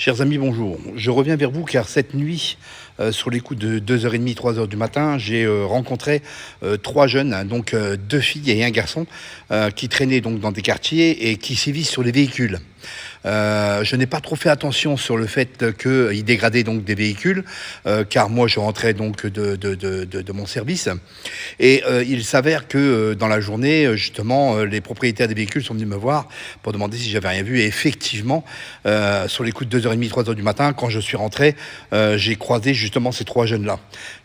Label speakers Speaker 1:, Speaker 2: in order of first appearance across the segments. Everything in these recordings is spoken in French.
Speaker 1: Chers amis, bonjour. Je reviens vers vous car cette nuit, sur les coups de 2h30, 3h du matin, j'ai rencontré trois jeunes, hein, donc deux filles et un garçon, qui traînaient donc dans des quartiers et qui sévissent sur les véhicules. Je n'ai pas trop fait attention sur le fait qu'ils dégradaient donc des véhicules, car moi je rentrais donc de mon service. Et il s'avère que dans la journée, justement, les propriétaires des véhicules sont venus me voir pour demander si j'avais rien vu. Et effectivement, sur les coups de 2h30, 3h du matin, quand je suis rentré, j'ai croisé justement ces trois jeunes-là.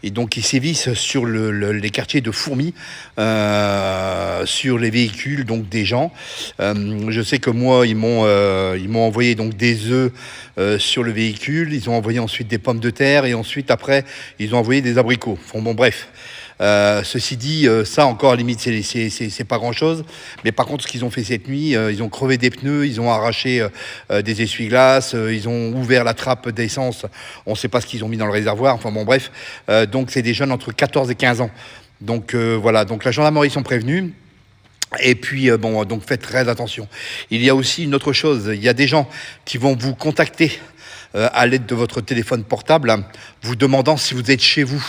Speaker 1: Et donc ils sévissent sur les quartiers de Fourmi, sur les véhicules donc des gens. Je sais que moi, ils m'ont envoyé donc des œufs sur le véhicule, ils ont envoyé ensuite des pommes de terre et ensuite après ils ont envoyé des abricots. Bon bref. Ceci dit, ça encore à la limite c'est pas grand chose, mais par contre ce qu'ils ont fait cette nuit, ils ont crevé des pneus, ils ont arraché des essuie-glaces, ils ont ouvert la trappe d'essence, on sait pas ce qu'ils ont mis dans le réservoir, enfin bon bref, donc c'est des jeunes entre 14 et 15 ans. Donc voilà, donc la gendarmerie sont prévenus. Et puis, donc faites très attention. Il y a aussi une autre chose, il y a des gens qui vont vous contacter à l'aide de votre téléphone portable, vous demandant si vous êtes chez vous.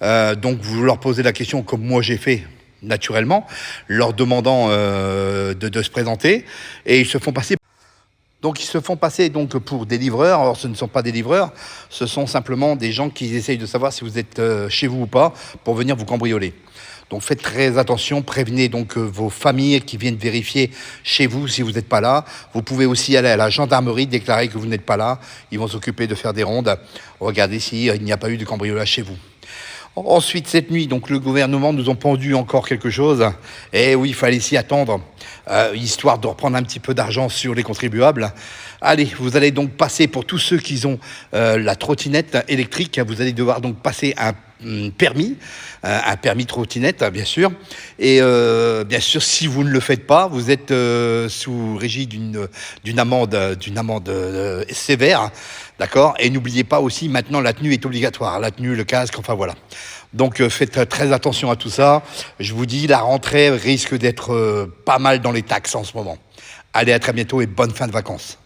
Speaker 1: Donc vous leur posez la question comme moi j'ai fait naturellement, leur demandant de se présenter, et ils se font passer. Donc ils se font passer donc pour des livreurs. Alors ce ne sont pas des livreurs, ce sont simplement des gens qui essayent de savoir si vous êtes chez vous ou pas pour venir vous cambrioler. Donc faites très attention, prévenez donc vos familles qui viennent vérifier chez vous si vous n'êtes pas là. Vous pouvez aussi aller à la gendarmerie, déclarer que vous n'êtes pas là. Ils vont s'occuper de faire des rondes. Regardez s'il n'y a pas eu de cambriolage chez vous. Ensuite, cette nuit, donc le gouvernement nous a pendu encore quelque chose. Et oui, il fallait s'y attendre, histoire de reprendre un petit peu d'argent sur les contribuables. Allez, vous allez donc passer, pour tous ceux qui ont la trottinette électrique, vous allez devoir donc passer un permis trottinette, bien sûr. Et bien sûr, si vous ne le faites pas, vous êtes sous régie d'une amende sévère, d'accord. Et n'oubliez pas aussi, maintenant, la tenue est obligatoire, la tenue, le casque, enfin voilà. Donc faites très attention à tout ça. Je vous dis, la rentrée risque d'être pas mal dans les taxes en ce moment. Allez, à très bientôt et bonne fin de vacances.